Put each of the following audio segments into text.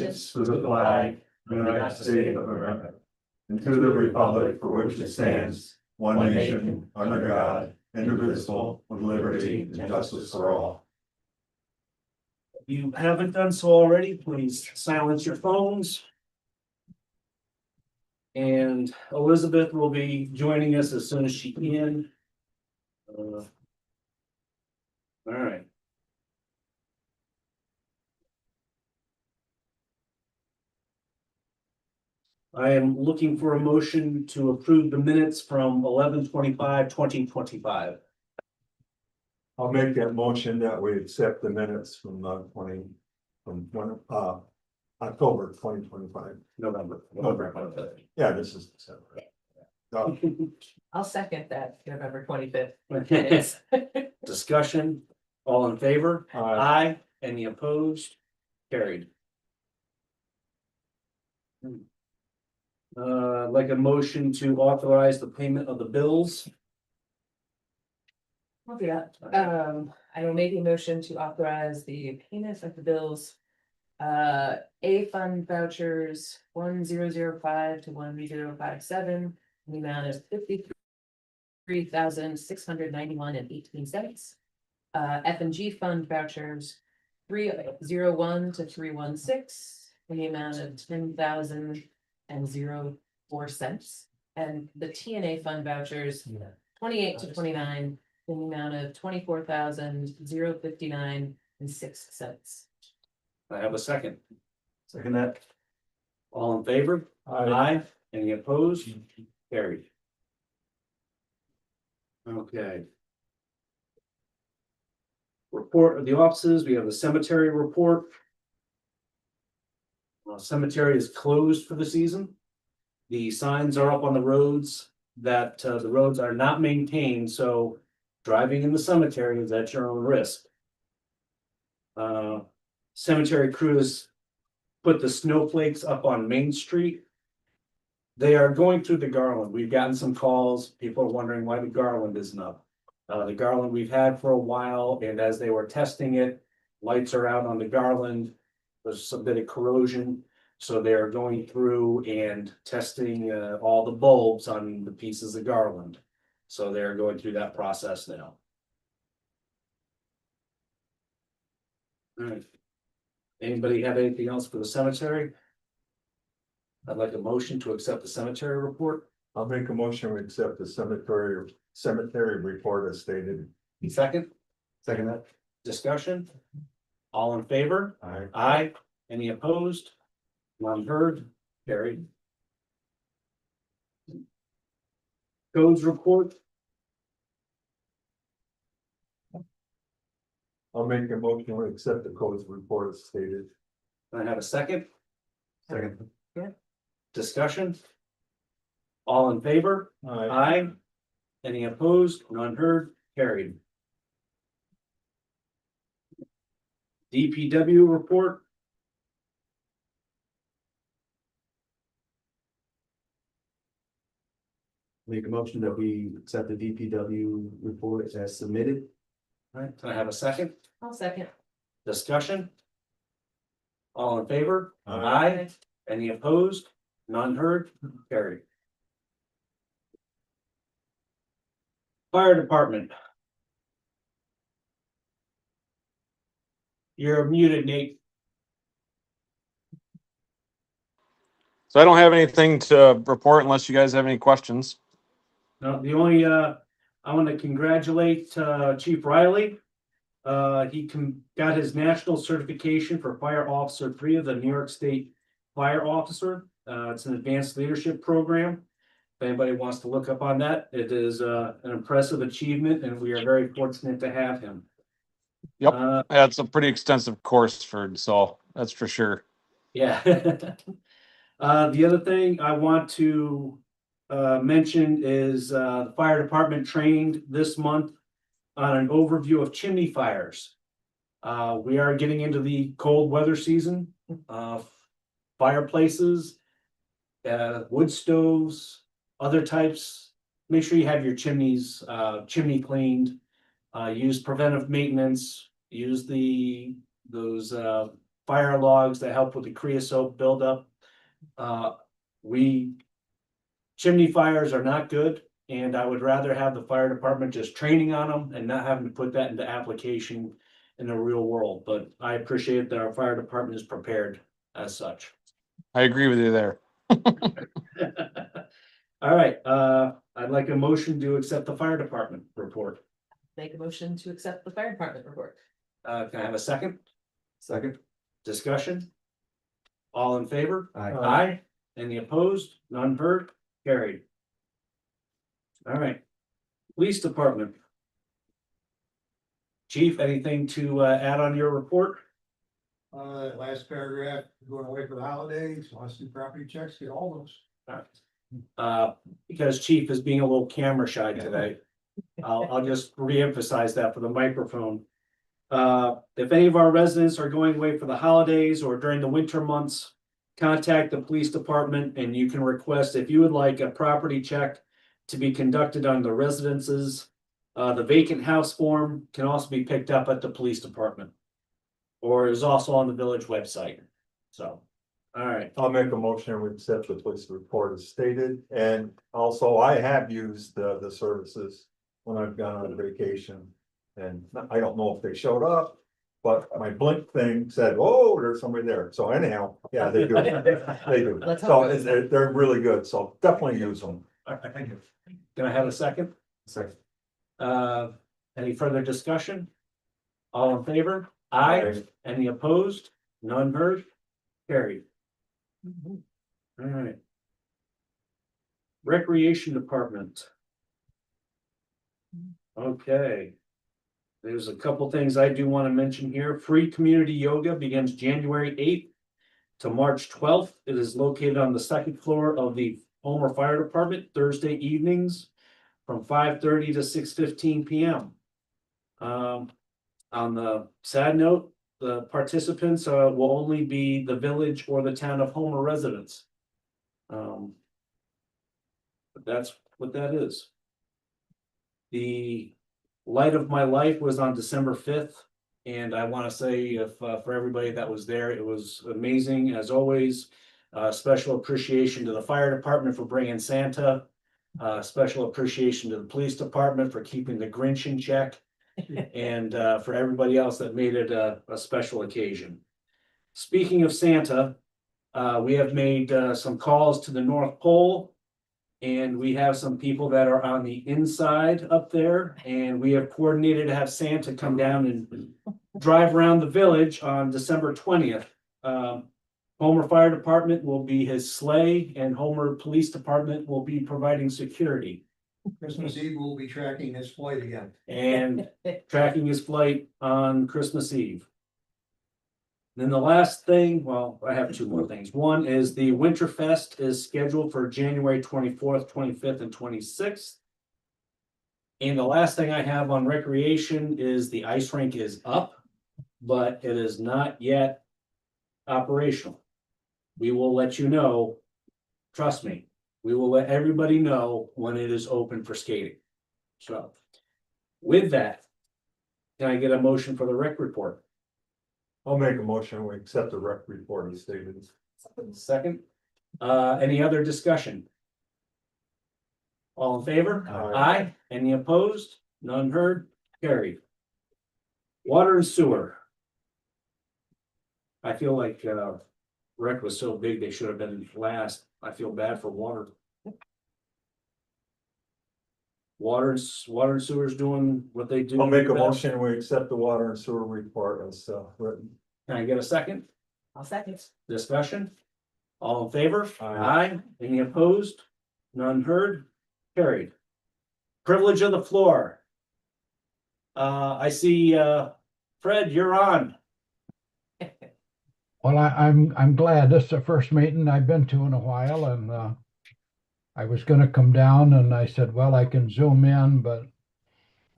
allegiance to the flag of the United States of America, and to the republic for which it stands, one nation, under God, indivisible, with liberty and justice for all. If you haven't done so already, please silence your phones. And Elizabeth will be joining us as soon as she can. All right. I am looking for a motion to approve the minutes from 11/25/2025. I'll make that motion that we accept the minutes from October 2025. November. Yeah, this is December. I'll second that, November 25th. Okay. Discussion, all in favor? Aye. Aye. Any opposed? Carried. Like a motion to authorize the payment of the bills. I'll do that. I will make a motion to authorize the payment of the bills. A fund vouchers 1005 to 1057, in the amount of 53,691.18. F and G fund vouchers 301 to 316, in the amount of 10,004 cents. And the TNA fund vouchers 28 to 29, in the amount of 24,059.06. I have a second. Second that. All in favor? Aye. Any opposed? Carried. Okay. Report of the offices, we have the cemetery report. Cemetery is closed for the season. The signs are up on the roads that the roads are not maintained, so driving in the cemetery is at your own risk. Cemetery crews put the snowflakes up on Main Street. They are going through the garland. We've gotten some calls. People are wondering why the garland isn't up. The garland we've had for a while, and as they were testing it, lights are out on the garland. There's a bit of corrosion, so they're going through and testing all the bulbs on the pieces of garland. So they're going through that process now. All right. Anybody have anything else for the cemetery? I'd like a motion to accept the cemetery report. I'll make a motion to accept the cemetery report as stated. Second, Second that. discussion. All in favor? Aye. Aye. Any opposed? None heard, carried. Codes report. I'll make a motion to accept the codes report as stated. I have a second. Second. Discussion. All in favor? Aye. Aye. Any opposed? None heard, carried. DPW report. Make a motion that we accept the DPW report as submitted. All right, can I have a second? I'll second. Discussion. All in favor? Aye. Any opposed? None heard, carried. Fire department. You're muted, Nate. So I don't have anything to report unless you guys have any questions. No, the only, I want to congratulate, Chief Riley. He got his national certification for Fire Officer 3 of the New York State Fire Officer. It's an advanced leadership program. If anybody wants to look up on that, it is, an impressive achievement, and we are very fortunate to have him. Yep. That's a pretty extensive course so that's for sure. Yeah. The other thing I want to mention is the fire department trained this month on an overview of chimney fires. We are getting into the cold weather season. Fireplaces, wood stoves, other types. Make sure you have your chimney cleaned. Use preventive maintenance. Use those fire logs that help with the creosote buildup. Chimney fires are not good, and I would rather have the fire department just training on them and not having to put that into application in the real world, but I appreciate that our fire department is prepared as such. I agree with you there. All right, I'd like a motion to accept the fire department report. Make a motion to accept the fire department report. Can I have a second? Second. Discussion? All in favor? Aye. Aye. Any opposed? None heard? Carried. All right. Police department. Chief, anything to add on your report? Last paragraph, going away for the holidays, wants to do property checks, get all those. Because Chief is being a little camera shy today. I'll just reemphasize that for the microphone. If any of our residents are going away for the holidays or during the winter months, contact the police department and you can request if you would like a property check to be conducted on the residences. The vacant house form can also be picked up at the police department. Or is also on the village website. So, all right. I'll make a motion, we accept the police report as stated, and also I have used the services when I've gone on vacation. And I don't know if they showed up, but my blink thing said, oh, there's somebody there, so anyhow, yeah, they do, they do. Let's So hope. they're really good, so definitely use them. Thank you. Can I have a second? Second. Any further discussion? All in favor? Aye. Any opposed? None heard? Carried. All right. Recreation Department. Okay. There's a couple things I do want to mention here. Free community yoga begins January 8th to March 12th. It is located on the second floor of the Homer Fire Department, Thursday evenings from 5:30 to 6:15 p.m. On the sad note, the participants will only be the village or the town of Homer residents. But that's what that is. The Light of My Life was on December 5th. And I want to say if for everybody that was there, it was amazing as always. Special appreciation to the fire department for bringing Santa. Special appreciation to the police department for keeping the Grinch in check. And for everybody else that made it a special occasion. Speaking of Santa, we have made some calls to the North Pole. And we have some people that are on the inside up there. And we have coordinated to have Santa come down and drive around the village on December 20th. Homer Fire Department will be his sleigh and Homer Police Department will be providing security. Christmas Eve, we'll be tracking his flight again. And tracking his flight on Christmas Eve. Then the last thing, well, I have two more things. One is the Winterfest is scheduled for January 24th, 25th, and 26th. And the last thing I have on recreation is the ice rink is up, but it is not yet operational. We will let you know, trust me, we will let everybody know when it is open for skating. So with that, can I get a motion for the rec report? I'll make a motion, we accept the rec report as stated. Second, any other discussion? All in favor? Aye. Any opposed? None heard? Carried. Water and sewer. I feel like, rec was so big, they should have been last. I feel bad for water. Water and sewer's doing what they do. I'll make a best. motion, we accept the water and sewer report as written. Can I get a second? I'll second. Discussion? All in favor? Aye. Any opposed? None heard? Carried. Privilege of the floor. I see, Fred, you're on. Well, I'm glad. This is the first meeting I've been to in a while, and I was gonna come down and I said, well, I can zoom in, but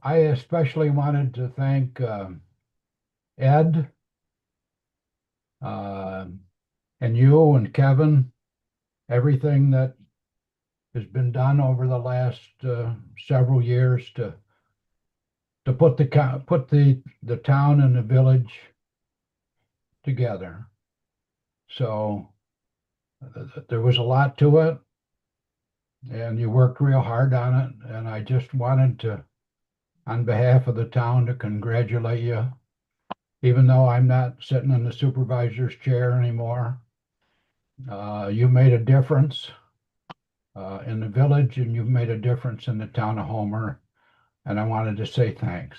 I especially wanted to thank Ed and you and Kevin, everything that has been done over the last several years to put the town and the village together. So there was a lot to it. And you worked real hard on it, and I just wanted to, on behalf of the town, to congratulate you. Even though I'm not sitting in the supervisor's chair anymore, you made a difference in the village, and you've made a difference in the town of Homer. And I wanted to say thanks.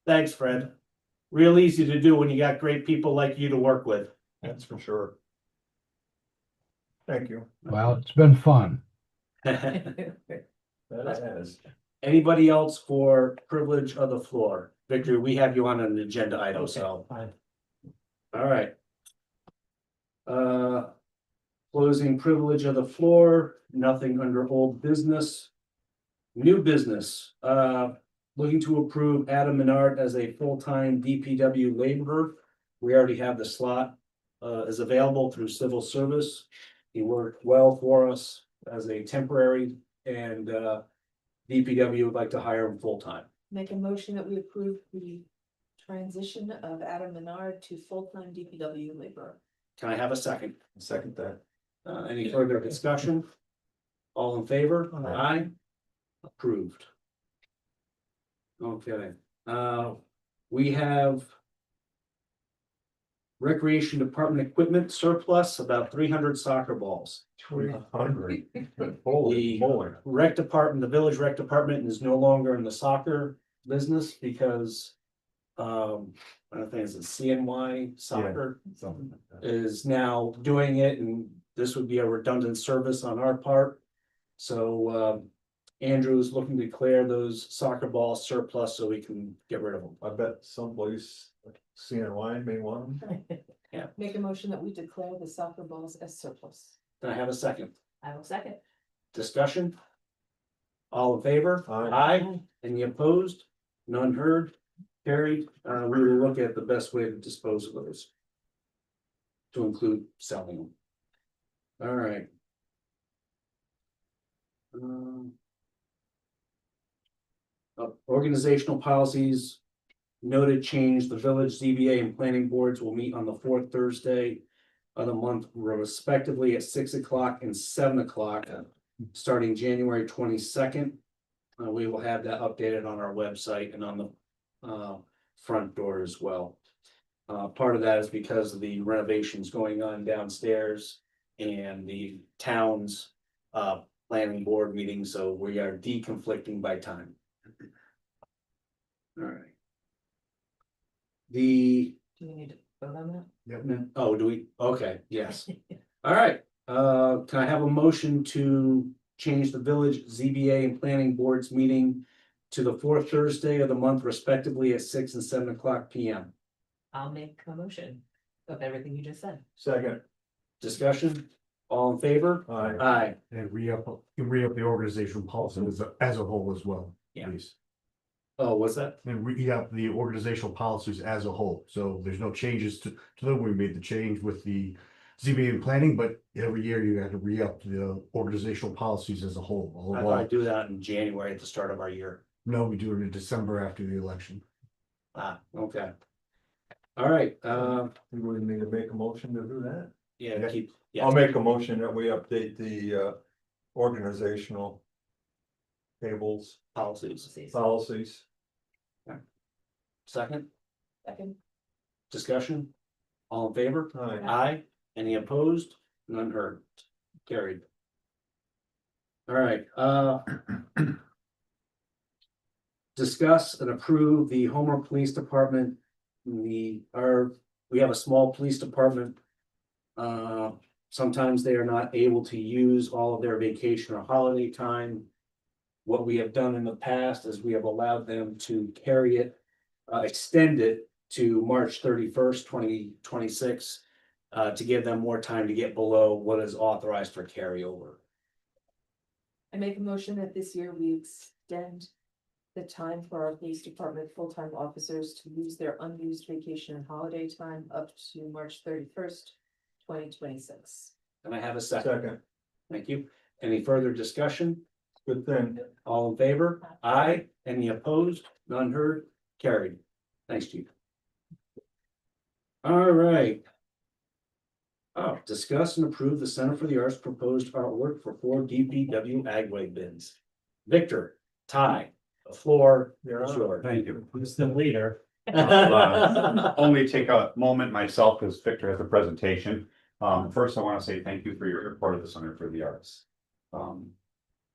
Thanks, Fred. Real easy to do when you got great people like you to work with. That's for sure. Thank you. Well, it's been fun. That is. Anybody else for privilege of the floor? Victor, we have you on an agenda item, so. Fine. All right. Closing privilege of the floor, nothing under old business. New business, looking to approve Adam Menard as a full-time DPW laborer. We already have the slot, is available through civil service. He worked well for us as a temporary, and, DPW would like to hire him full-time. Make a motion that we approve the transition of Adam Menard to full-time DPW laborer. Can I have a second? Second that. Any further discussion? All in favor? Aye. Approved. Okay, we have Recreation Department equipment surplus, about 300 soccer balls. 300. Holy moly. Rec department, the village rec department is no longer in the soccer business because I don't think it's CNY soccer Something like that. is now doing it, and this would be a redundant service on our part. So Andrew is looking to declare those soccer balls surplus so we can get rid of them. I bet someplace CNY may want them. Make a motion that we declare the soccer balls as surplus. Can I have a second? I will second. Discussion? All in favor? Aye. Any opposed? None heard? Carried. We will look at the best way to dispose of those. To include selling them. All right. Organizational policies. Noted change, the village ZBA and planning boards will meet on the fourth Thursday of the month respectively at 6 o'clock and 7 o'clock, starting January 22nd. We will have that updated on our website and on the front door as well. Part of that is because of the renovations going on downstairs and the town's planning board meeting, so we are deconflicting by time. All right. The, Do we need to vote on that? oh, do we? Okay, yes. All right, can I have a motion to change the village ZBA and planning boards meeting to the fourth Thursday of the month respectively at 6 and 7 o'clock PM? I'll make a motion of everything you just said. Second. Discussion? All in favor? Aye. Aye. And re-up the organizational policy as a whole as well. Yeah. Please. Oh, what's that? And re-up the organizational policies as a whole, so there's no changes to them. We made the change with the ZBA and planning, but every year you have to re-up the organizational policies as a whole. I thought I'd do that in January at the start of our year. No, we do it in December after the election. Ah, okay. All right, We would need to make a motion to do that. yeah, keep, yeah. I'll make a motion that we update the organizational tables, Policies. policies. Second, Second. discussion? All in favor? Aye. Aye. Any opposed? None heard. Carried. All right, discuss and approve the Homer Police Department. We have a small police department. Sometimes they are not able to use all of their vacation or holiday time. What we have done in the past is we have allowed them to carry it, extend it to March 31st, 2026. To give them more time to get below what is authorized for carryover. I make a motion that this year we extend the time for our police department full-time officers to use their unused vacation and holiday time up to March 31st, 2026. Can I have a second? Second, Thank you. Any further discussion? good thing. All in favor? Aye. Any opposed? None heard? Carried. Thanks, Chief. All right. discuss and approve the Center for the Arts proposed artwork for 4 DPW Agway bins. Victor, Ty, the floor is yours. Thank you. Who's the leader? Only take a moment myself because Victor has a presentation. First, I want to say thank you for your support of the Center for the Arts.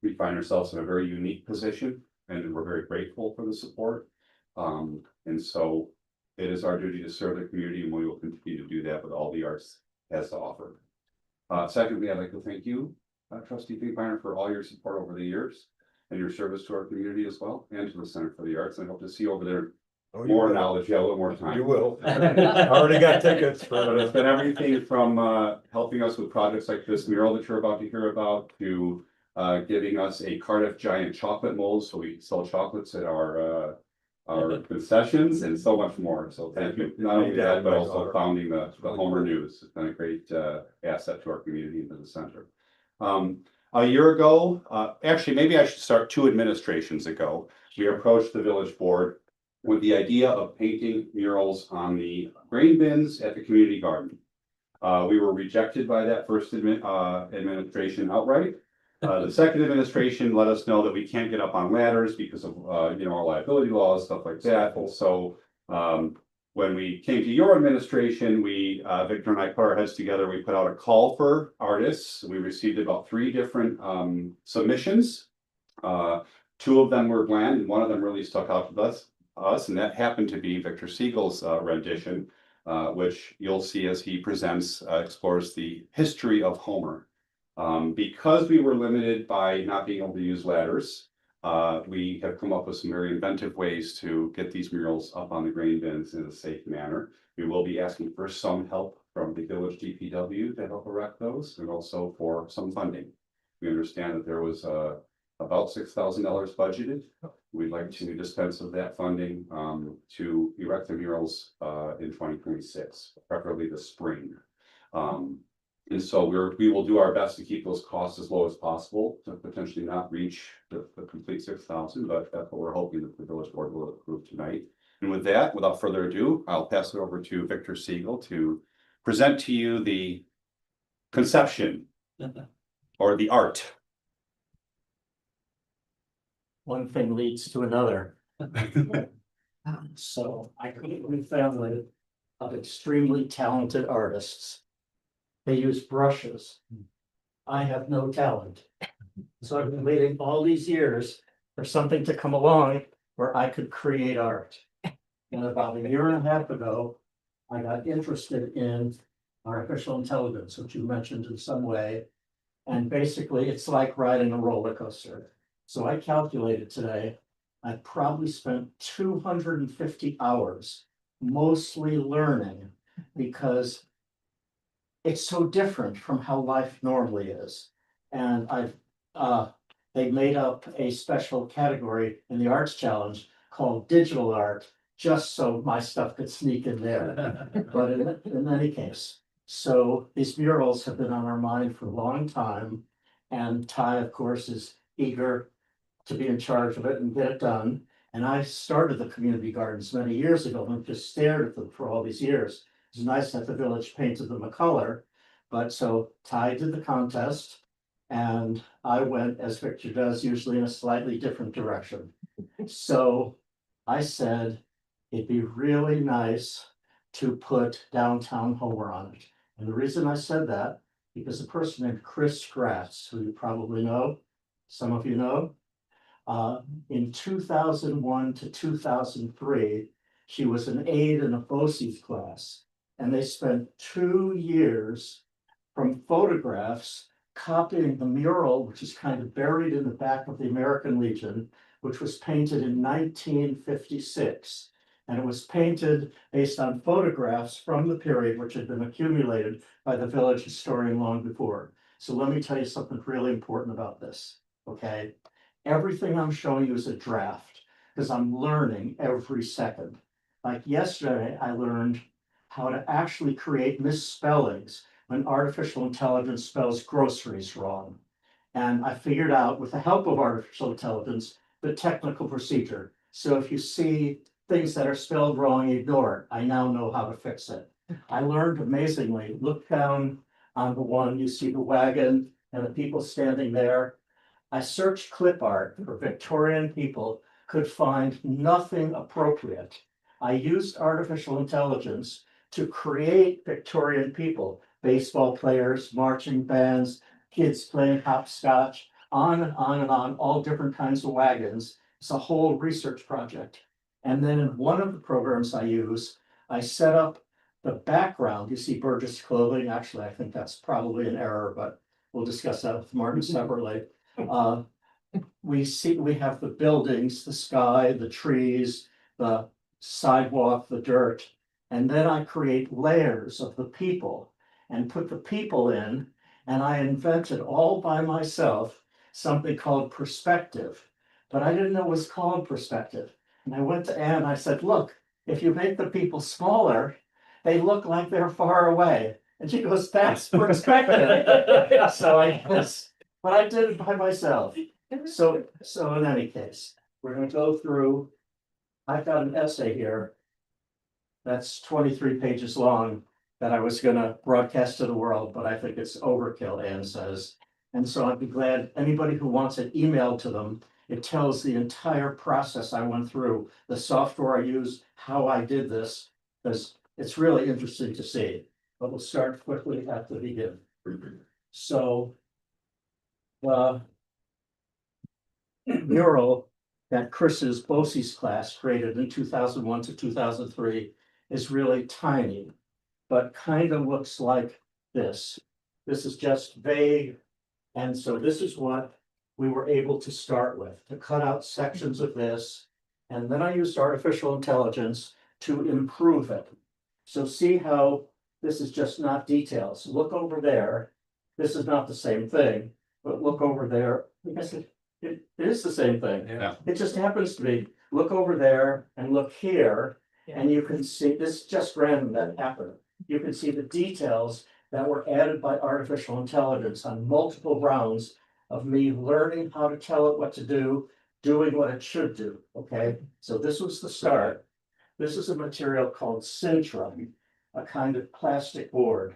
We find ourselves in a very unique position and we're very grateful for the support. And so it is our duty to serve the community and we will continue to do that with all the arts has to offer. Secondly, I'd like to thank you, Trustee Finkbeiner, for all your support over the years and your service to our community as well and to the Center for the Arts. I hope to see you over there Oh, you more will. knowledge, yeah, a little more time. You will. I already got tickets But it's for been everything from helping us with projects like this mural that you're about to hear about to giving us a Cardiff giant chocolate mold so we can sell chocolates at our concessions and so much more. So thank you, not only that, but also founding the Homer News. It's been a great asset to our community and to the center. A year ago, actually, maybe I should start 2 administrations ago, we approached the village board with the idea of painting murals on the grain bins at the community garden. We were rejected by that first administration outright. The second administration let us know that we can't get up on ladders because of our liability laws, stuff like that. So when we came to your administration, Victor and I put our heads together. We put out a call for artists. We received about 3 different submissions. 2 of them were bland, and one of them really stuck out to us, and that happened to be Victor Siegel's rendition, which you'll see as he presents, explores the history of Homer. Because we were limited by not being able to use ladders, we have come up with some very inventive ways to get these murals up on the grain bins in a safe manner. We will be asking for some help from the village DPW to help erect those and also for some funding. We understand that there was about $6,000 budgeted. We'd like to dispense of that funding to erect the murals in 2026, preferably the spring. And so we will do our best to keep those costs as low as possible to potentially not reach the complete 6,000, but that's what we're hoping that the village board will approve tonight. And with that, without further ado, I'll pass it over to Victor Siegel to present to you the conception or the art. One thing leads to another. So I come from a family of extremely talented artists. They use brushes. I have no talent. So I've been waiting all these years for something to come along where I could create art. And about 1.5 years ago, I got interested in artificial intelligence, which you mentioned in some way. And basically, it's like riding a roller coaster. So I calculated today, I probably spent 250 hours mostly learning because it's so different from how life normally is. And they made up a special category in the Arts Challenge called digital art, just so my stuff could sneak in there. But in any case, so these murals have been on our mind for a long time. And Ty, of course, is eager to be in charge of it and get it done. And I started the community gardens many years ago and just stared at them for all these years. It's nice that the village painted them a color, but so Ty did the contest and I went, as Victor does, usually in a slightly different direction. So I said, it'd be really nice to put downtown Homer on it. And the reason I said that, because a person named Chris Gratz, who you probably know, some of you know, in 2001 to 2003, she was an aide in a BOCES class. And they spent 2 years from photographs copying the mural, which is kind of buried in the back of the American Legion, which was painted in 1956. And it was painted based on photographs from the period which had been accumulated by the village historian long before. So let me tell you something really important about this, okay? Everything I'm showing you is a draft because I'm learning every second. Like yesterday, I learned how to actually create misspellings when artificial intelligence spells groceries wrong. And I figured out, with the help of artificial intelligence, the technical procedure. So if you see things that are spelled wrong, ignore it. I now know how to fix it. I learned amazingly, look down On the one, you see the wagon and the people standing there. I searched clip art for Victorian people, could find nothing appropriate. I used artificial intelligence to create Victorian people, baseball players, marching bands, kids playing hopscotch, on and on and on, all different kinds of wagons. It's a whole research project. And then in one of the programs I use, I set up the background. You see Burgess clothing. Actually, I think that's probably an error, but we'll discuss that with Martin separately. We have the buildings, the sky, the trees, the sidewalk, the dirt. And then I create layers of the people and put the people in. And I invented all by myself something called perspective. But I didn't know it was called perspective. And I went to Anne, I said, look, if you make the people smaller, they look like they're far away. And she goes, that's perspective. So I guess, but I did it by myself. So in any case, we're gonna go through, I've got an essay here that's 23 pages long that I was gonna broadcast to the world, but I think it's overkill, Anne says. And so I'd be glad, anybody who wants it emailed to them, it tells the entire process I went through, the software I used, how I did this, because it's really interesting to see. But we'll start quickly at the beginning. So the mural that Chris's BOCES class created in 2001 to 2003 is really tiny, but kind of looks like this. This is just vague. And so this is what we were able to start with, to cut out sections of this. And then I used artificial intelligence to improve it. So see how this is just not details. Look over there. This is not the same thing, but look over there. I guess it is the same thing. Yeah. It just happens to be, look over there and look here, and you can see, this is just random that happened. You can see the details that were added by artificial intelligence on multiple rounds of me learning how to tell it what to do, doing what it should do, okay? So this was the start. This is a material called Sintra, a kind of plastic board.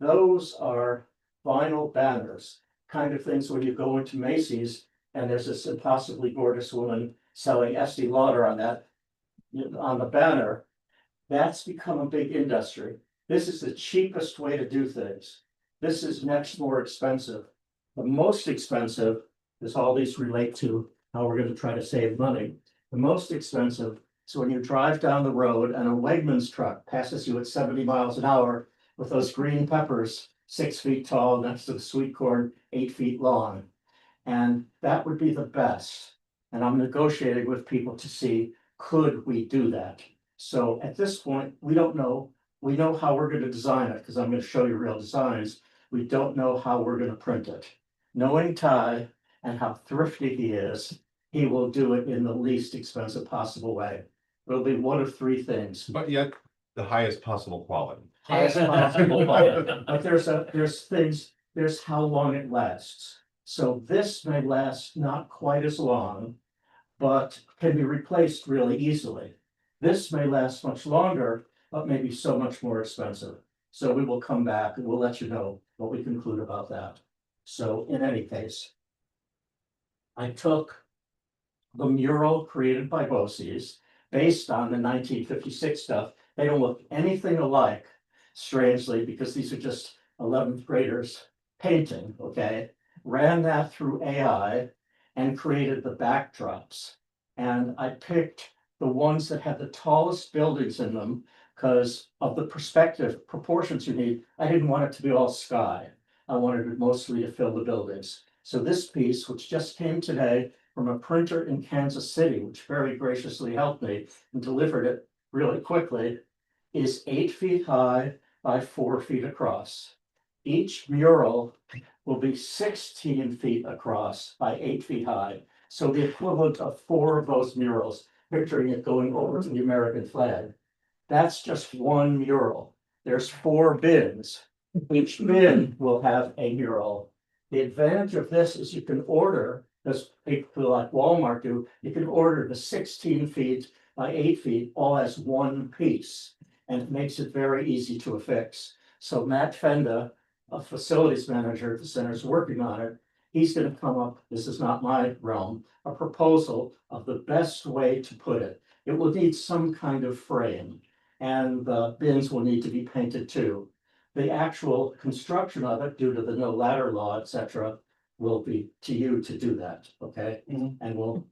Those are vinyl banners, kind of things when you go into Macy's and there's this impossibly gorgeous woman selling Estee Lauder on that, on the banner. That's become a big industry. This is the cheapest way to do things. This is next more expensive. The most expensive, as all these relate to how we're going to try to save money. The most expensive is when you drive down the road and a Wegmans truck passes you at 70 miles an hour with those green peppers 6 feet tall next to the sweet corn 8 feet long. And that would be the best. And I'm negotiating with people to see, could we do that? So at this point, we don't know. We know how we're going to design it because I'm going to show you real designs. We don't know how we're going to print it. Knowing Ty and how thrifty he is, he will do it in the least expensive possible way. It'll be one of three things. But yet the highest possible quality. Highest possible quality. But there's how long it lasts. So this may last not quite as long, but can be replaced really easily. This may last much longer, but maybe so much more expensive. So we will come back and we'll let you know what we conclude about that. So in any case, I took the mural created by BOCES based on the 1956 stuff. They don't look anything alike, strangely, because these are just 11th graders painting, okay? Ran that through AI and created the backdrops. And I picked the ones that had the tallest buildings in them because of the perspective proportions you need. I didn't want it to be all sky. I wanted it mostly to fill the buildings. So this piece, which just came today from a printer in Kansas City, which very graciously helped me and delivered it really quickly, is 8 feet high by 4 feet across. Each mural will be 16 feet across by 8 feet high. So the equivalent of 4 of those murals, picturing it going over to the American flag. That's just one mural. There's 4 bins. Each bin will have a mural. The advantage of this is you can order, as people like Walmart do, you can order the 16 feet by 8 feet all as one piece. And it makes it very easy to affix. So Matt Fenda a facilities manager at the center is working on it. He's gonna come up, this is not my realm, a proposal of the best way to put it. It will need some kind of frame, and the bins will need to be painted too. The actual construction of it, due to the no ladder law, et cetera, will be to you to do that, okay? And we'll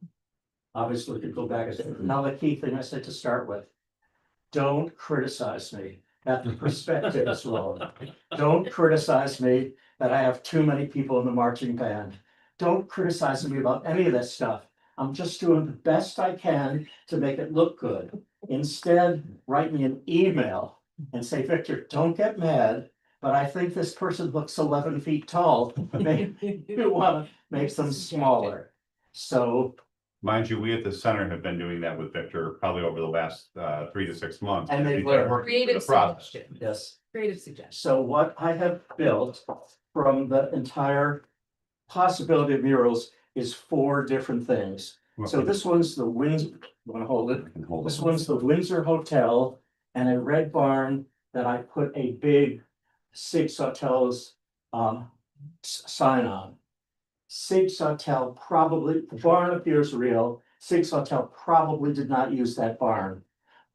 obviously could go back and say, now the key thing I said to start with. Don't criticize me that the perspective is wrong. Don't criticize me that I have too many people in the marching band. Don't criticize me about any of that stuff. I'm just doing the best I can to make it look good. Instead, write me an email and say, Victor, don't get mad, but I think this person looks 11 feet tall. Maybe you want to make them smaller. So, Mind you, we at the center have been doing that with Victor probably over the last 3 to 6 months. And they've He's been learned. working through Creative the process. suggestion. yes. Creative suggestion. So what I have built from the entire possibility of murals is 4 different things. So this one's the Windsor, want to hold it? This one's the Windsor Hotel and a red barn that I put a big Sig Sautel's sign on. Sig Sautel probably, the barn appears real. Sig Sautel probably did not use that barn.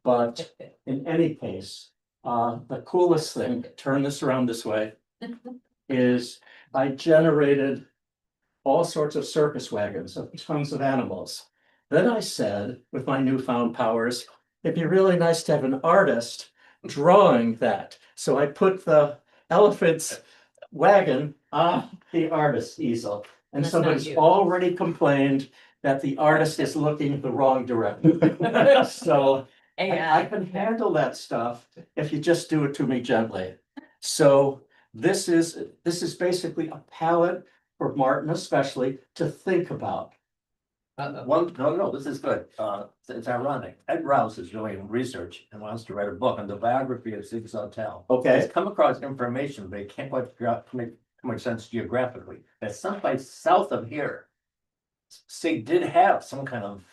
But in any case, the coolest thing, turn this around this way, is I generated all sorts of circus wagons of tons of animals. Then I said, with my newfound powers, it'd be really nice to have an artist drawing that. So I put the elephant's wagon on the artist's easel. And That's not somebody's you. already complained that the artist is looking the wrong direction. So I can handle that stuff if you just do it to me gently. So this is basically a palette for Martin especially to think about. No, this is good. It's ironic. Ed Rouse is doing research and wants to write a book on the biography of Sig Sautel. Okay, He's come across information, but he can't quite figure out to make much sense geographically. That someplace south of here, Sig did have some kind of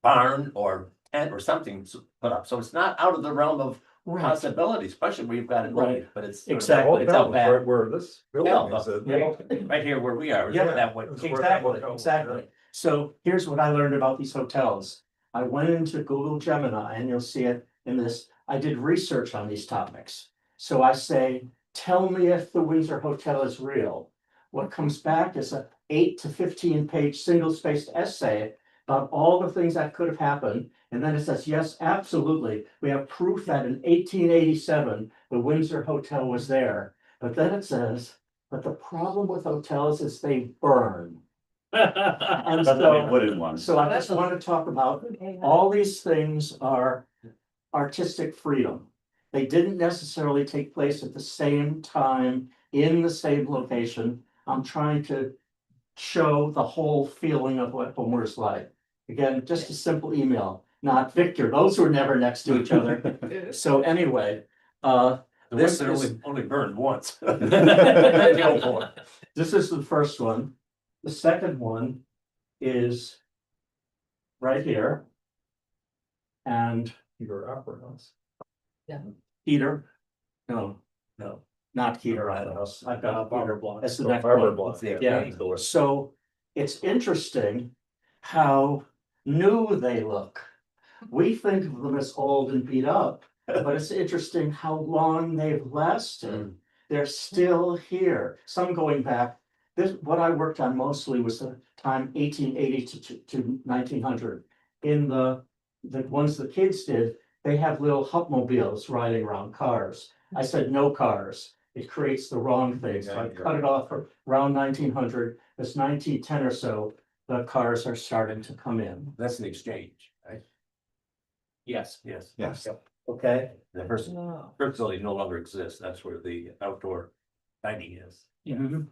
barn or tent or something put up. So it's not out of the realm of right, possibility, especially where you've got it Right. right, but it's Exactly. It's out back. Right where this building is. Right here where we are. Is Yeah. that way? exactly. So here's what I learned about these hotels. I went into Google Gemini and you'll see it in this. I did research on these topics. So I say, tell me if the Windsor Hotel is real. What comes back is a 8 to 15 page single spaced essay about all the things that could have happened. And then it says, yes, absolutely. We have proof that in 1887, the Windsor Hotel was there. But then it says, but the problem with hotels is they burn. And so, Wooden one. so I just want to talk about all these things are artistic freedom. They didn't necessarily take place at the same time in the same location. I'm trying to show the whole feeling of what Homer's like. Again, just a simple email, not Victor. Those were never next to each other. So anyway, this is only burned once. this is the first one. The second one is right here. And Your opera house. Peter, no, not Peter Opera House. I've got a Barber Block. That's the next one. Yeah. So it's interesting how new they look. We think of them as old and beat up, but it's interesting how long they've lasted. They're still here. Some going back. This, what I worked on mostly was the time 1880 to 1900. In the ones the kids did, they have little hupmobiles riding around cars. I said no cars. It creates the wrong thing. So I cut it off around 1900. It's 1910 or so. The cars are starting to come in. That's an exchange, right? Yes. Yes. Yes. Okay. The first facility no longer exists. That's where the outdoor dining is. Mhm.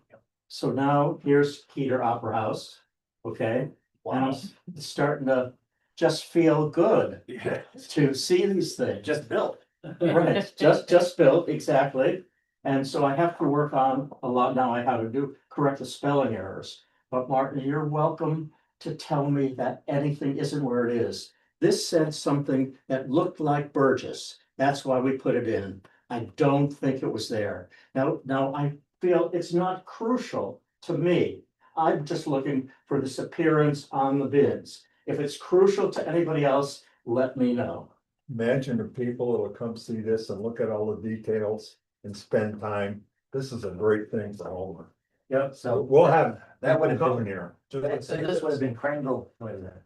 So now here's Peter Opera House. Okay. And I'm starting to just feel good Yeah. to see these things. Just built. Right, just built, exactly. And so I have to work on a lot now. I have to correct the spelling errors. But Martin, you're welcome to tell me that anything isn't where it is. This said something that looked like Burgess. That's why we put it in. I don't think it was there. Now I feel it's not crucial to me. I'm just looking for this appearance on the bids. If it's crucial to anybody else, let me know. Imagine the people that'll come see this and look at all the details and spend time. This is a great thing for Homer. Yep, So so we'll have that would people have coming been- here. So this would have been Crandall, wait a minute.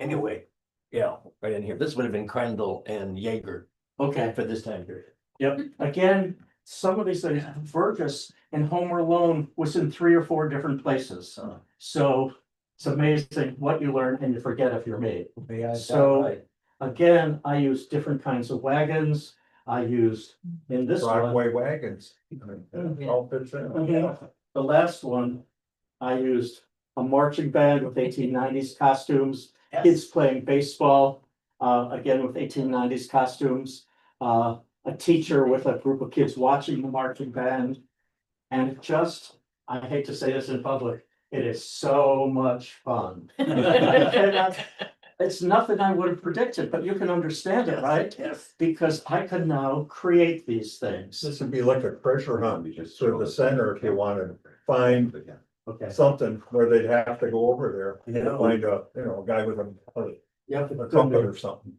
Anyway, yeah, right in here, this would have been Crandall and Jaeger okay. for this time period. Yep, again, some of these things, Burgess and Home Alone was in 3 or 4 different places. So it's amazing what you learn and you forget if you're me. Yeah, So- right. Again, I use different kinds of wagons. I used in this one, Broadway wagons. It all fits in. the last one, I used a marching band with 1890s costumes, kids playing baseball, again with 1890s costumes. A teacher with a group of kids watching the marching band. And it just, I hate to say this in public, it is so much fun. It's nothing I would have predicted, but you can understand it, right? Yes. Because I can now create these things. This would be like a treasure hunt through the center if you wanted to find Okay. something where they'd have to go over there. Yeah. To find a, a guy with a Yep, a it trumpet or something.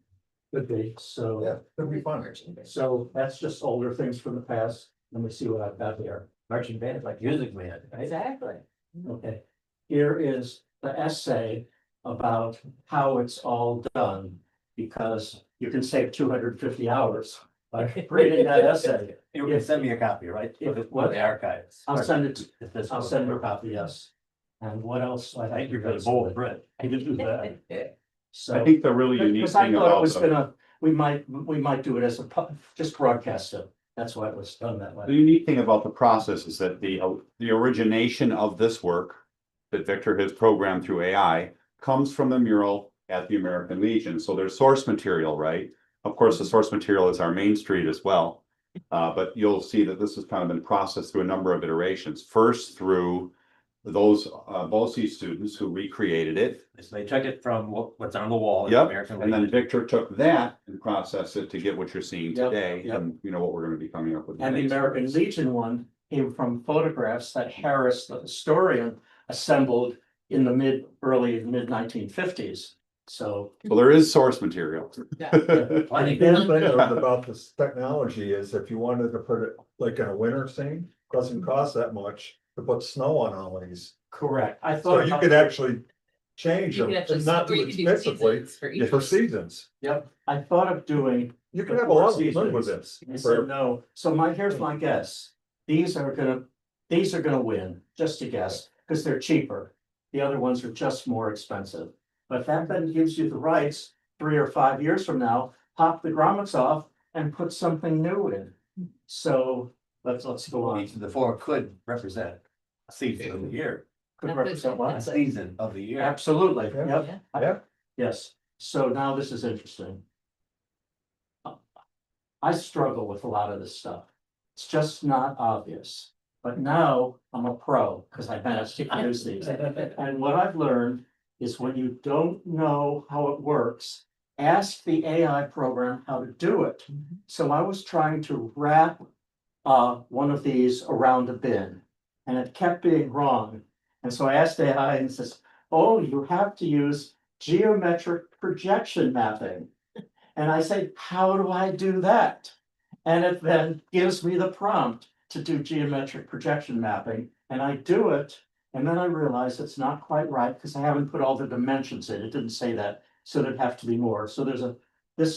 could be, so. Yeah, it'd be fun. So that's just older things from the past. Let me see what I've got here. Marching band, like music man, right? Exactly. Okay. Here is the essay about how it's all done. Because you can save 250 hours by reading that essay. You can send me a copy, right? If What what? the archives. I'll send it, If this I'll was- send you a copy, yes. And what else? I Thank you for the bold print. I did do that. So. I think the really unique Because I thing thought it about was the, gonna, we might do it as a just broadcast it. That's why it was done that the way. unique thing about the process is that the origination of this work that Victor has programmed through AI comes from the mural at the American Legion. So there's source material, right? Of course, the source material is our main street as well. But you'll see that this has kind of been processed through a number of iterations. First through those BOCES students who recreated it. So they took it from what's on the wall. in Yep, American and then Legion. Victor took that and processed it to get what you're seeing Yep, today, yep. and you know what we're gonna be coming up with. And the next. American Legion one came from photographs that Harris, the historian, assembled in the early mid 1950s. So. So there is source material. Plenty. The thing about this technology is if you wanted to put it like in a winter scene, doesn't cost that much to put snow on all these. Correct. I So thought. you could actually change You them, can actually, and not or you too can do expensively, seasons for each. for seasons. Yep, I thought of doing. You can have a lot of Four fun with seasons. this. I said no. So here's my guess. These are gonna win, just a guess, because they're cheaper. The other ones are just more expensive. But that then gives you the rights 3 or 5 years from now, pop the grommets off and put something new in. So let's go on. Each of the four could represent a season of the year, Could represent a what? season of the year. Absolutely, Yeah. yep. Yeah. Yes, so now this is interesting. I struggle with a lot of this stuff. It's just not obvious. But now I'm a pro because I managed to use these. And what I've learned is when you don't know how it works, ask the AI program how to do it. So I was trying to wrap one of these around a bin and it kept being wrong. And so I asked AI and it says, oh, you have to use geometric projection mapping. And I say, how do I do that? And it then gives me the prompt to do geometric projection mapping, and I do it, and then I realize it's not quite right because I haven't put all the dimensions in. It didn't say that, so there'd have to be more. So there's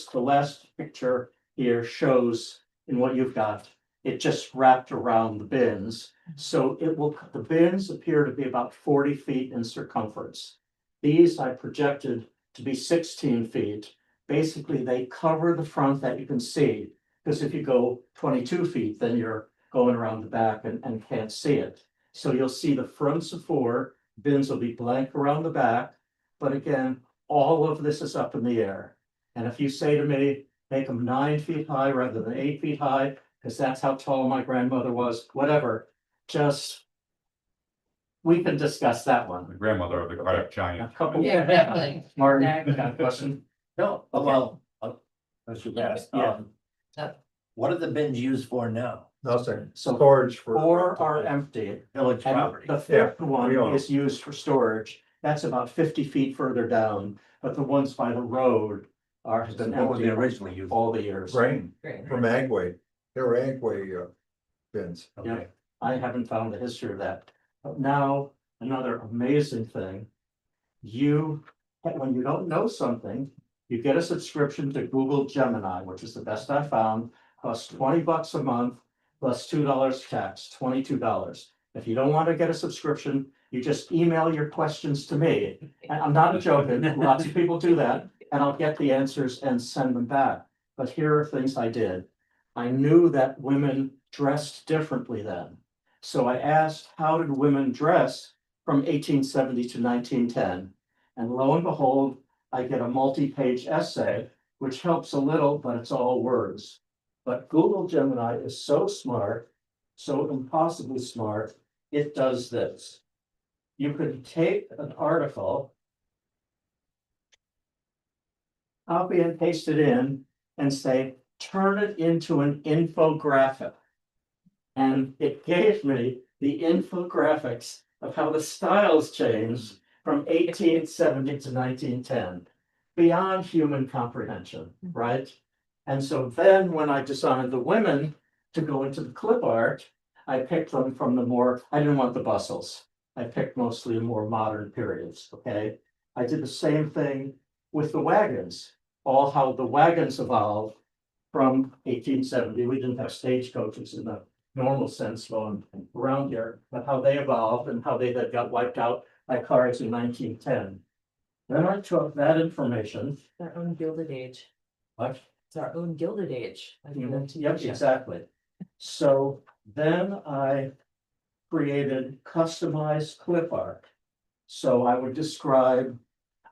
the last picture here shows in what you've got, it just wrapped around the bins. So the bins appear to be about 40 feet in circumference. These I projected to be 16 feet. Basically, they cover the front that you can see, because if you go 22 feet, then you're going around the back and can't see it. So you'll see the fronts of 4, bins will be blank around the back. But again, all of this is up in the air. And if you say to me, make them 9 feet high rather than 8 feet high, because that's how tall my grandmother was, whatever, we can discuss that The one. grandmother of the Cardiff A Giant. couple. Yeah, definitely. Martin, Exactly. got a question? No, well, I should ask, Yeah. What are the bins used for now? Nothing, So storage for. 4 are empty. Village And property. the fifth one we own 'em. is used for storage. That's about 50 feet further down, but the ones by the road have been What were they empty originally used? all the years. Grain Great. from Agway, they were Agway bins. Okay. I haven't found the history of that. But now, another amazing thing. When you don't know something, you get a subscription to Google Gemini, which is the best I found, costs $20 a month, plus $2 tax, $22. If you don't want to get a subscription, you just email your questions to me. And I'm not joking, lots of people do that, and I'll get the answers and send them back. But here are things I did. I knew that women dressed differently then. So I asked, how did women dress from 1870 to 1910? And lo and behold, I get a multi-page essay, which helps a little, but it's all words. But Google Gemini is so smart, so impossibly smart, it does this. You could take an article, copy and paste it in, and say, turn it into an infographic. And it gave me the infographics of how the styles changed from 1870 to 1910, beyond human comprehension, right? And so then when I decided the women to go into the clip art, I picked them from I didn't want the bustles. I picked mostly the more modern periods, okay? I did the same thing with the wagons, all how the wagons evolved from 1870. We didn't have stagecoaches in the normal sense going around here, but how they evolved and how they then got wiped out by cars in 1910. Then I took that information. Our own Gilded Age. What? It's our own Gilded Age. Like the TV Yep, show. exactly. So then I created customized clip art. So I would describe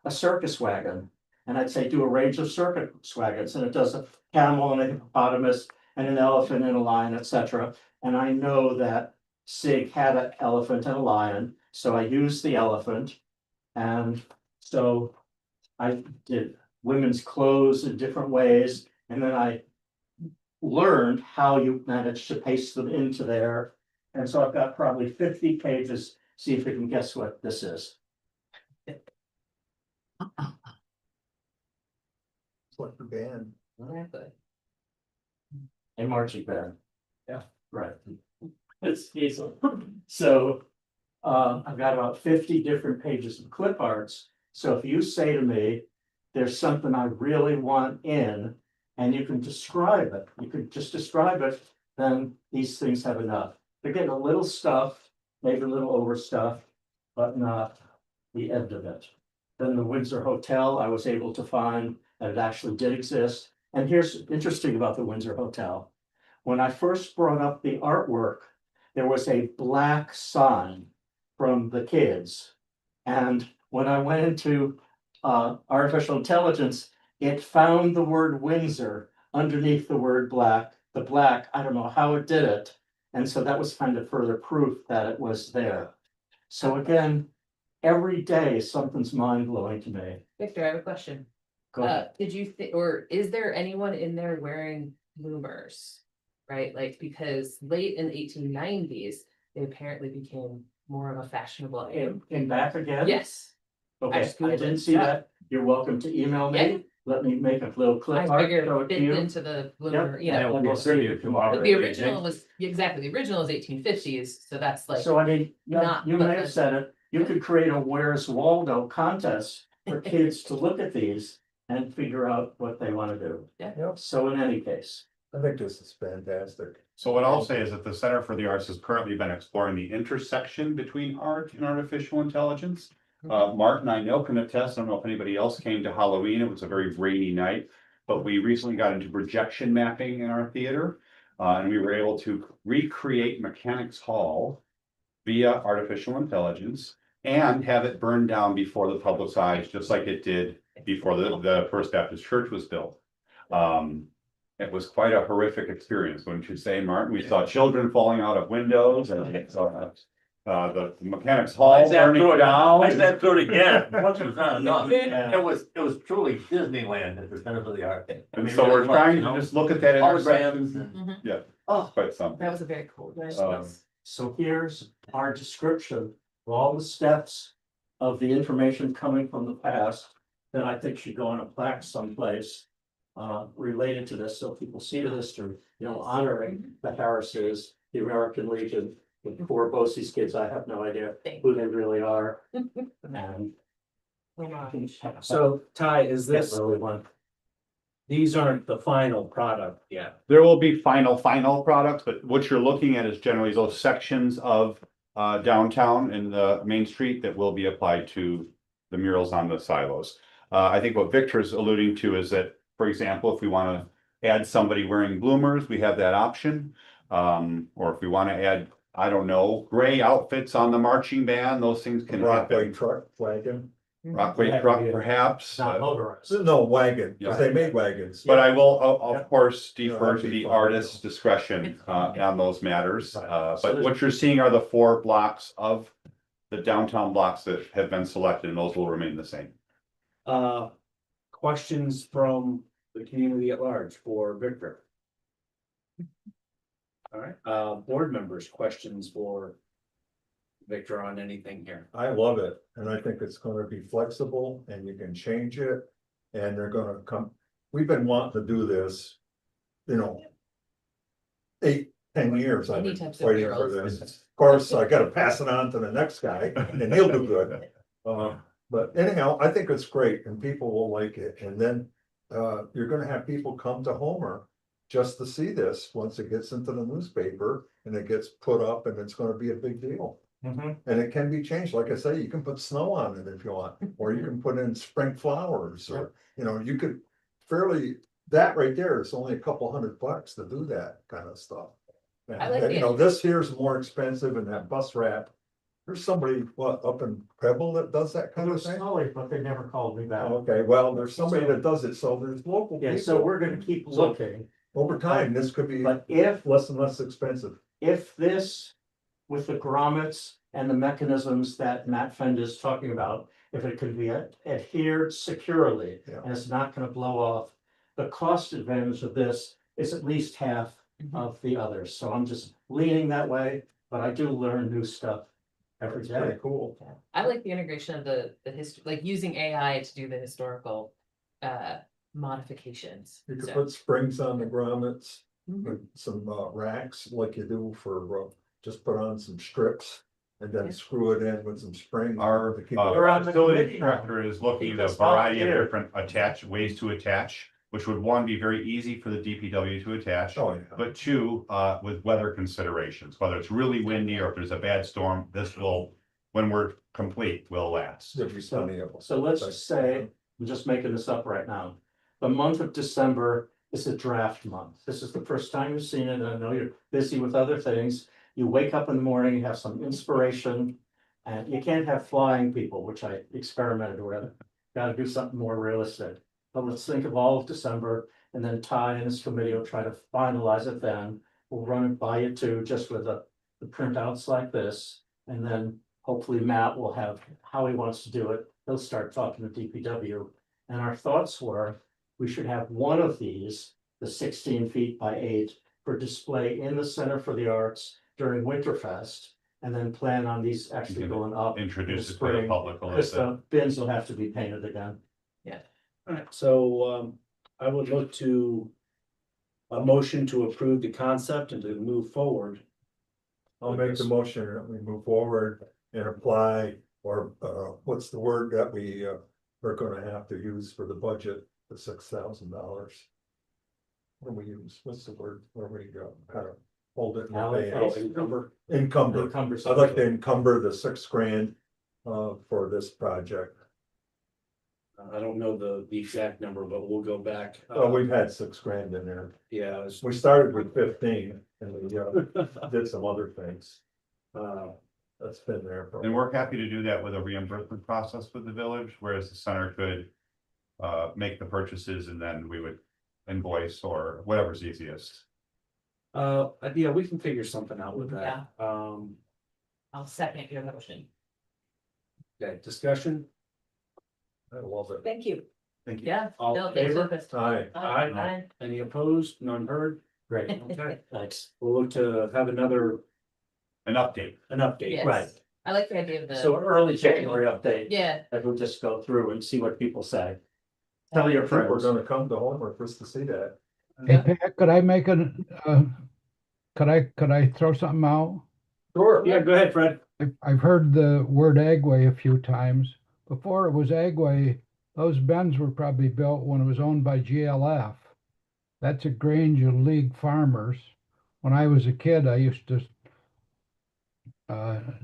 a circus wagon, and I'd say do a range of circus wagons, and it does a camel and a hippopotamus and an elephant and a lion, etc. And I know that Sig had an elephant and a lion, so I used the elephant. And so I did women's clothes in different ways, and then I learned how you manage to paste them into there. And so I've got probably 50 pages. See if you can guess what this is. It's like the band. Exactly. A marching band. Yeah. Right. It's easy. So I've got about 50 different pages of clip arts. So if you say to me, there's something I really want in, and you can describe it, you could just describe it, then these things have enough. They're getting a little stuff, maybe a little overstuffed, but not the end of it. Then the Windsor Hotel, I was able to find that it actually did exist. And here's interesting about the Windsor Hotel. When I first brought up the artwork, there was a black sign from the kids. And when I went into artificial intelligence, it found the word Windsor underneath the word black. The black, I don't know how it did it. And so that was kind of further proof that it was there. So again, every day something's mind-blowing to me. Victor, I have a question. Go ahead. Did you think, or is there anyone in there wearing bloomers? Right, like, because late in the 1890s, they apparently became more of a fashionable item. Came back again? Yes, Okay, just I Googled didn't it. see Yeah. that. You're welcome to email Yeah. me. Let me make a little clip I art, figured show it it to fit you. into the bloomer, you And know. it will be we'll a see. tribute to our. But the original was, exactly, the original is 1850s, so that's like, So I mean, yeah, not you what may have the- said it, you could create a Where's Waldo contest for kids to look at these and figure out what they want to do. Yeah. So in any case, I think this is fantastic. So what I'll say is that the Center for the Arts has currently been exploring the intersection between art and artificial intelligence. Martin, I know, can attest, I don't know if anybody else came to Halloween, it was a very rainy night, but we recently got into projection mapping in our theater. And we were able to recreate Mechanics Hall via artificial intelligence and have it burned down before the public's eyes, just like it did before the First Baptist Church was built. It was quite a horrific experience, wouldn't you say, Martin? We saw children falling out of windows and the mechanics I hall sat burning through it, down. I sat through it again, once was not enough, it was truly Disneyland at the center of the art. I And mean, so it we're really was, trying you to know? just look at that Holograms intersection. and. Yeah, Oh, quite something. That was a very cool. So here's our description of all the steps of the information coming from the past that I think should go on a plaque someplace. Related to this, so people see the history, you know, honoring the Harrises, the American Legion. The poor Bosse's kids, I have no idea who they really are. And So Ty, is this this, really one. these aren't the final product yet? There will be final products, but what you're looking at is generally those sections of downtown and the Main Street that will be applied to the murals on the silos. I think what Victor's alluding to is that, for example, if we want to add somebody wearing bloomers, we have that option. Or if we want to add, I don't know, gray outfits on the marching band, those things can Rockaway happen. truck wagon. Rockway truck perhaps. Not motorized. No wagon, Yeah. because they made wagons. But I will, of course, defer that'd to be the fun. artist's discretion on those matters. Right. But what you're seeing are the 4 blocks of the downtown blocks that have been selected, and those will remain the same. Questions from the community at large for Victor? All right, board members, questions for Victor on anything here? I love it, and I think it's gonna be flexible and you can change it. And they're gonna come, we've been wanting to do this, you know. 8, 10 years I've Any been types of fighting for murals. this. Of course, I gotta pass it on to the next guy and he'll do good. But anyhow, I think it's great and people will like it, and then you're gonna have people come to Homer. Just to see this, once it gets into the newspaper and it gets put up, and it's gonna be a big deal. And it can be changed, like I say, you can put snow on it if you want, or you can put in spring flowers, or, you know, you could fairly. That right there is only a couple $100 to do that kind of stuff. I like And, you know, this here's more expensive, and that bus wrap. There's somebody, up in Preble that does that It kind of was thing? Sully, but they never called me back. Okay, well, there's somebody that does it, so there's local Yeah, so people. we're gonna keep looking, Over time, this could be but if less and less expensive. this, with the grommets and the mechanisms that Matt Fend is talking about, if it could be adhered securely, Yeah. and it's not gonna blow off, the cost advantage of this is at least half of the others, so I'm just leaning that way, but I do learn new stuff every It's day. pretty cool. I like the integration of the history, like using AI to do the historical modifications. You could So, put springs on the grommets, mhm. with some racks like you do for, just put on some strips. And then Yeah. screw it in with some spring. Our to keep We're on the facility committee now. director is looking at a Keep us variety of volunteer. different ways to attach, which would, one, be very easy for the DPW to attach. Oh, yeah. But 2, with weather considerations, whether it's really windy or if there's a bad storm, this will, when we're complete, will last. There'd be plenty of them. So let's just say, I'm just making this up right now. The month of December is a draft month. This is the first time you've seen it, and I know you're busy with other things. You wake up in the morning, you have some inspiration, and you can't have flying people, which I experimented with. Gotta do something more realistic. But let's think of all of December, and then Ty and his committee will try to finalize it then. We'll run it by you too, just with the printouts like this, and then hopefully Matt will have how he wants to do it. He'll start talking to DPW. And our thoughts were, we should have one of these, the 16 feet by 8, for display in the Center for the Arts during Winterfest. And then plan on these actually going up. Introduce it to the spring. public a Because little the bins will have to be painted again. Alright, so I would look to a motion to approve the concept and to move forward. I'll make the motion that we move forward and apply, or what's the word that we are gonna have to use for the budget, the $6,000. What do we use? What's the word? Where we go? Kind of hold it in Allocate. advance. Encumber. Encumber I'd like to encumber the $6,000 for this project. I don't know the exact number, but we'll go back. Oh, we've had $6,000 in there. Yeah, it was, We started with 15 and we did some other things. That's been there for. And we're happy to do that with a reimbursement process with the village, whereas the center could make the purchases and then we would invoice or whatever's easiest. yeah, we can figure something out with that. I'll second your motion. Okay, discussion, I love it. Thank you. Thank you. Yeah. all no, in thanks, favor? Lucas. Aye. Aye. Any opposed? None heard? Great, Okay, thanks. we'll look to have An update. an update. Yes. Right. I like the idea of So the, early January update, yeah, that we'll just go through and see what people say. Tell your People are friends. gonna come to Homer just to see that. Hey, Pat, could I make could I throw something out? Sure. Yeah, go ahead, Fred. I've heard the word Agway a few times. Before it was Agway, those bins were probably built when it was owned by GLF. That's a Granger League Farmers. When I was a kid, I used to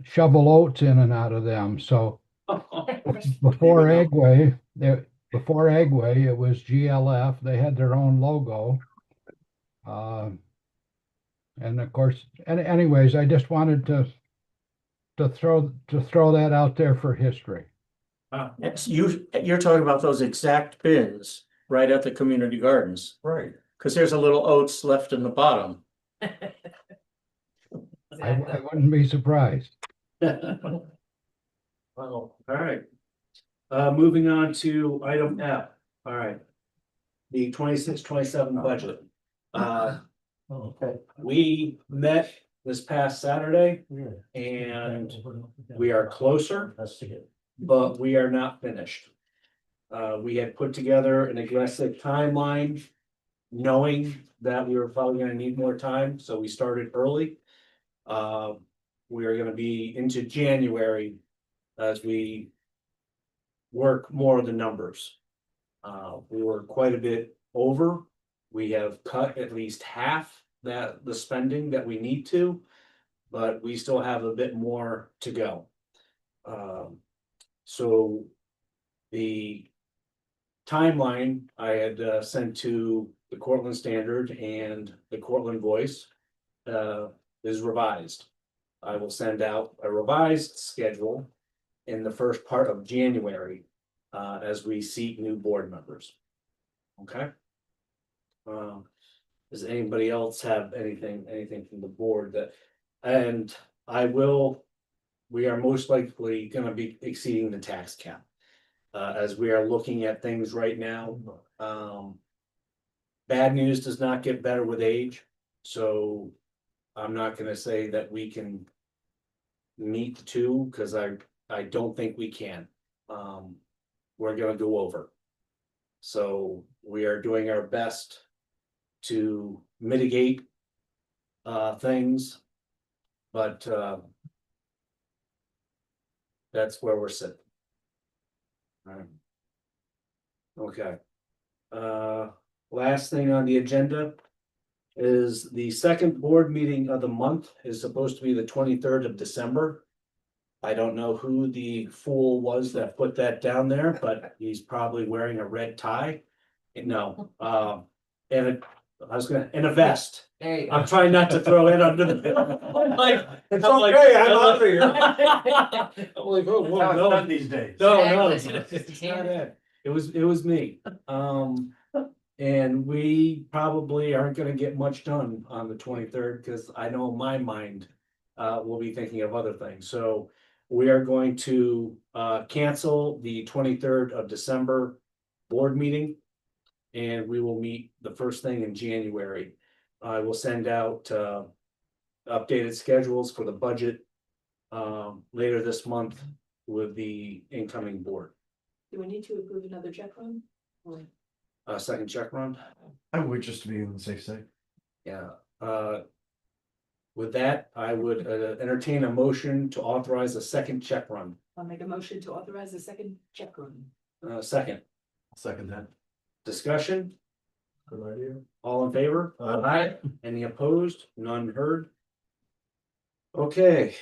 shovel oats in and out of them. So before Agway, it was GLF. They had their own logo. And of course, anyways, I just wanted to throw that out there for history. You're talking about those exact bins right at the community gardens, Right. because there's a little oats left in the bottom. I wouldn't be surprised. Well, all right. Moving on to item F, all right. The 26-27 budget. Okay. We met this past Saturday and we are closer, but we are not finished. We had put together an aggressive timeline, knowing that we were probably gonna need more time, so we started early. We are gonna be into January as we work more of the numbers. We were quite a bit over. We have cut at least half the spending that we need to, but we still have a bit more to go. So the timeline I had sent to the Cortland Standard and the Cortland Voice is revised. I will send out a revised schedule in the first part of January as we seat new board members. Okay? Does anybody else have anything from the board that, and we are most likely gonna be exceeding the tax cap. As we are looking at things right now, bad news does not get better with age, so I'm not gonna say that we can meet the two, cause I don't think we can. We're gonna go over. So we are doing our best to mitigate things, but that's where we're sitting. All right. Okay. Last thing on the agenda is the second board meeting of the month is supposed to be the 23rd of December. I don't know who the fool was that put that down there, but he's probably wearing a red tie. No, and in a vest. there you I'm go. trying not to throw it under the. It's okay, I'm out of here. I'm like, oh, whoa, How it's no. done these days. No, Exactly. it's not it. It was me. And we probably aren't gonna get much done on the 23rd, because I know my mind will be thinking of other things. So we are going to cancel the 23rd of December board meeting. And we will meet the first thing in January. I will send out updated schedules for the budget later this month with the incoming board. Do we need to approve another check run? Or- Second check run. I would, just to be on the safe side. Yeah. With that, I would entertain a motion to authorize a second check run. I'll make a motion to authorize the second check run. Second, Second that. discussion, Good idea. all in favor? Aye. Any opposed? None heard? Okay,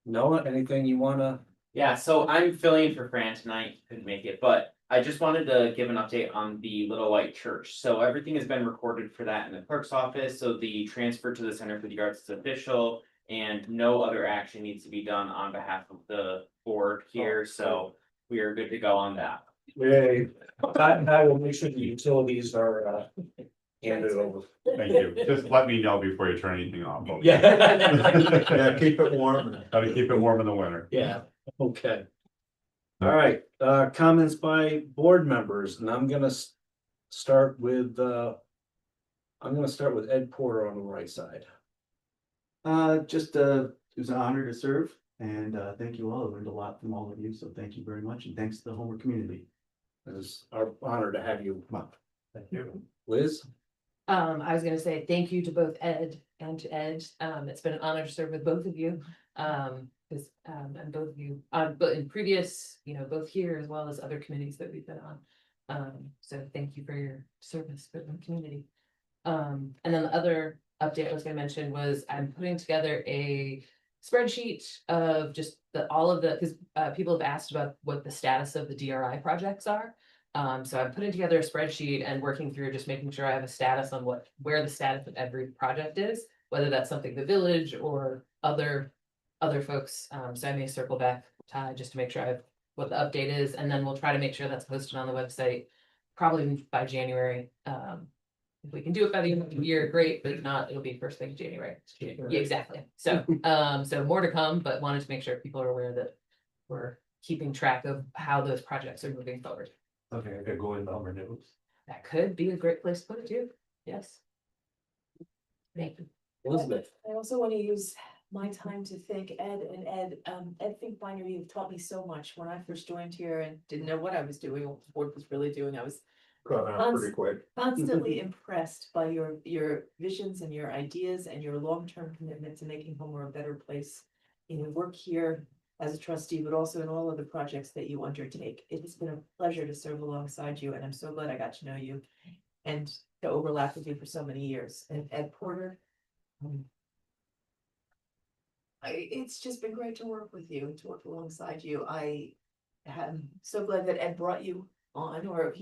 Noah, anything you wanna? Yeah, so I'm filling in for Fran tonight, couldn't make it, but I just wanted to give an update on the Little White Church. So everything has been recorded for that in the clerk's office, so the transfer to the Center for the Arts is official. And no other action needs to be done on behalf of the board here, so we are good to go on that. Yay. I will make sure the utilities are hand it over. Thank you. Just let me know before you turn anything off. okay? Yeah. Yeah, keep it warm. Gotta keep it warm in the winter. Yeah, okay. All right, comments by board members, and I'm gonna start with, I'm gonna start with Ed Porter on the right side. It was an honor to serve, and thank you all. I learned a lot from all of you, so thank you very much, and thanks to the Homer community. It's our honor to have you. Thank you. Liz? I was gonna say thank you to both Ed and to Ed. It's been an honor to serve with both of you. Because, and both of you, but in previous, both here as well as other committees that we've been on. So thank you for your service for the community. And then the other update I was gonna mention was I'm putting together a spreadsheet of just all of the, because people have asked about what the status of the DRI projects are. So I'm putting together a spreadsheet and working through just making sure I have a status on where the status of every project is, whether that's something the village or other folks. So I may circle back, Ty, just to make sure I have what the update is, and then we'll try to make sure that's posted on the website probably by January. If we can do it by the end of the year, great, but if not, it'll be first thing in January. Yeah, exactly. So, so more to come, but wanted to make sure people are aware that we're keeping track of how those projects are moving forward. Okay, I gotta go in the Homer news. That could be a great place to put it too. Yes. Thank you. Elizabeth? I also want to use my time to thank Ed and Ed. Ed Finkbeiner, you've taught me so much. When I first joined here and didn't know what I was doing, what the board was really doing, I was Pretty quick. constantly impressed by your visions and your ideas and your long-term commitment to making Homer a better place. In your work here as a trustee, but also in all of the projects that you undertake. It has been a pleasure to serve alongside you, and I'm so glad I got to know you and to overlap with you for so many years. And Ed Porter, it's just been great to work with you and to work alongside you. I am so glad that Ed brought you on, or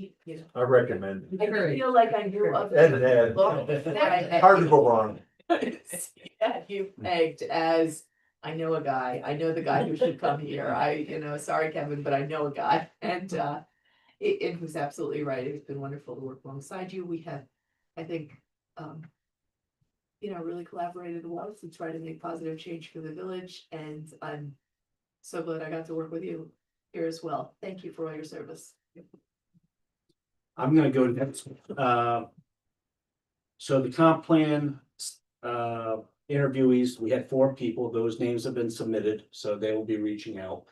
I recommend it. I feel like I knew of. Ed and Ed. long before I met Hard to you. go wrong. Yeah, you pegged as, I know a guy, I know the guy who should come here, sorry, Kevin, but I know a guy, and it was absolutely right. It's been wonderful to work alongside you. We have, I think, really collaborated well to try to make positive change for the village, and I'm so glad I got to work with you here as well. Thank you for all your service. I'm gonna go next. So the comp plan, interviewees, we had 4 people, those names have been submitted, so they will be reaching out.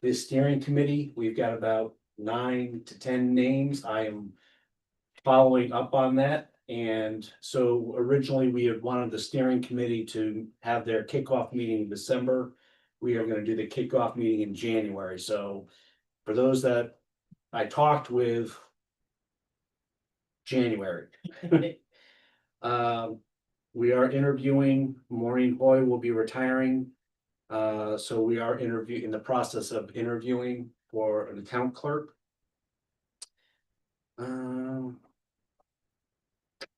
The steering committee, we've got about 9 to 10 names. I am following up on that. And so originally we had wanted the steering committee to have their kickoff meeting in December. We are gonna do the kickoff meeting in January. So for those that I talked with, January. We are interviewing, Maureen Hoy will be retiring. So we are in the process of interviewing for an account clerk.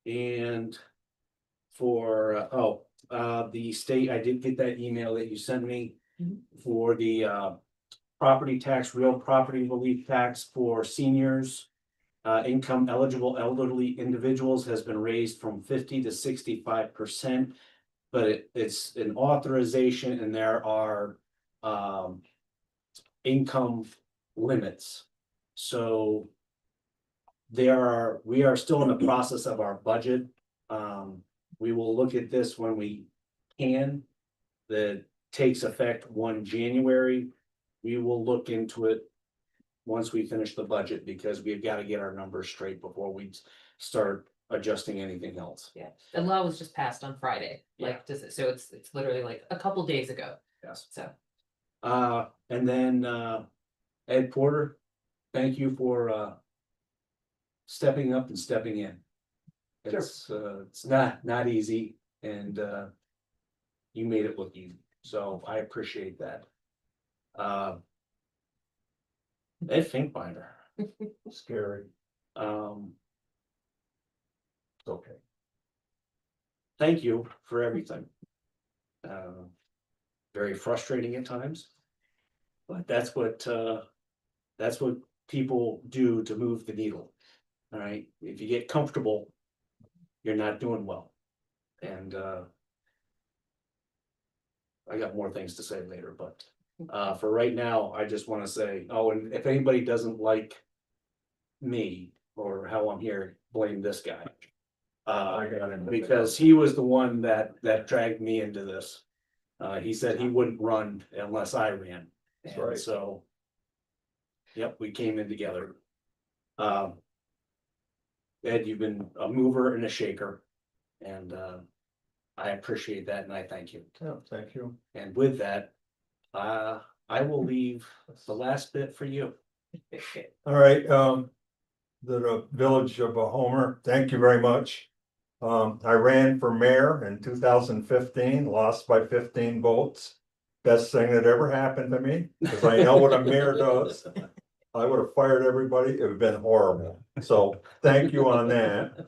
And for, the state, I did get that email that you sent me for the property tax, real property relief tax for seniors. Income eligible elderly individuals has been raised from 50 to 65%. But it's an authorization and there are income limits. So we are still in the process of our budget. We will look at this when we can. That takes effect 1 January. We will look into it once we finish the budget, because we've got to get our numbers straight before we start adjusting anything else. Yeah, the law was just passed on Friday, so it's literally like a couple days ago. Yes. So. And then Ed Porter, thank you for stepping up and stepping in. It's not easy, and you made it look easy, so I appreciate that. Ed Finkbeiner. Scary. Okay. Thank you for everything. Very frustrating at times. But that's what people do to move the needle. All right, if you get comfortable, you're not doing well. And, I got more things to say later, but, for right now, I just wanna say, oh, and if anybody doesn't like me or how I'm here, blame this guy. I got him. Because he was the one that dragged me into this. He said he wouldn't run unless I ran. That's And right. so. Yep, we came in together. Ed, you've been a mover and a shaker. And I appreciate that and I thank you. Yeah, thank you. And with that, I will leave the last bit for you. All right, the Village of Homer, thank you very much. I ran for mayor in 2015, lost by 15 votes. Best thing that ever happened to me, because I know what a mayor does. I would have fired everybody, it would have been horrible. So thank you on that.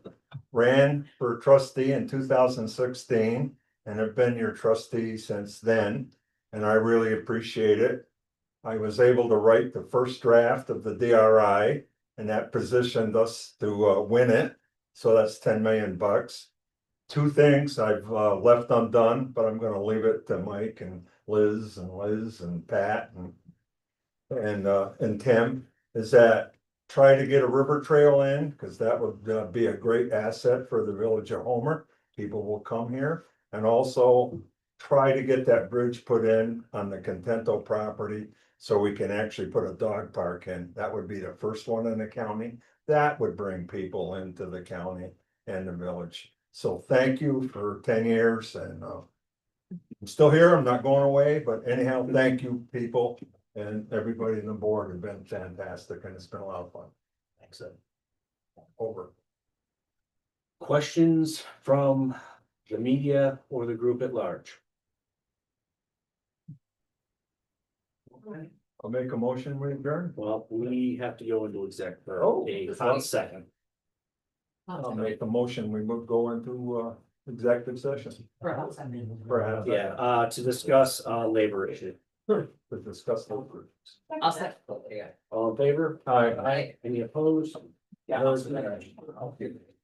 Ran for trustee in 2016 and have been your trustee since then, and I really appreciate it. I was able to write the first draft of the DRI, and that positioned us to win it. So that's 10 million bucks. Two things I've left undone, but I'm gonna leave it to Mike and Liz and Pat and Tim, is that try to get a river trail in, because that would be a great asset for the Village of Homer. People will come here, and also try to get that bridge put in on the Contento property so we can actually put a dog park in. That would be the first one in the county. That would bring people into the county and the village. So thank you for 10 years, and I'm still here, I'm not going away, but anyhow, thank you, people. And everybody in the board have been fantastic, and it's been a lot of fun. Thanks, Ed. Over. Questions from the media or the group at large? I'll make a motion, we adjourn. Well, we have to go into exec for Oh, a it's hot not- second. I'll make the motion, we go into executive session. Perhaps. Yeah, to discuss labor issue. To discuss the. I'll second. All in favor? Aye. Aye. Any opposed? Yeah. Those in.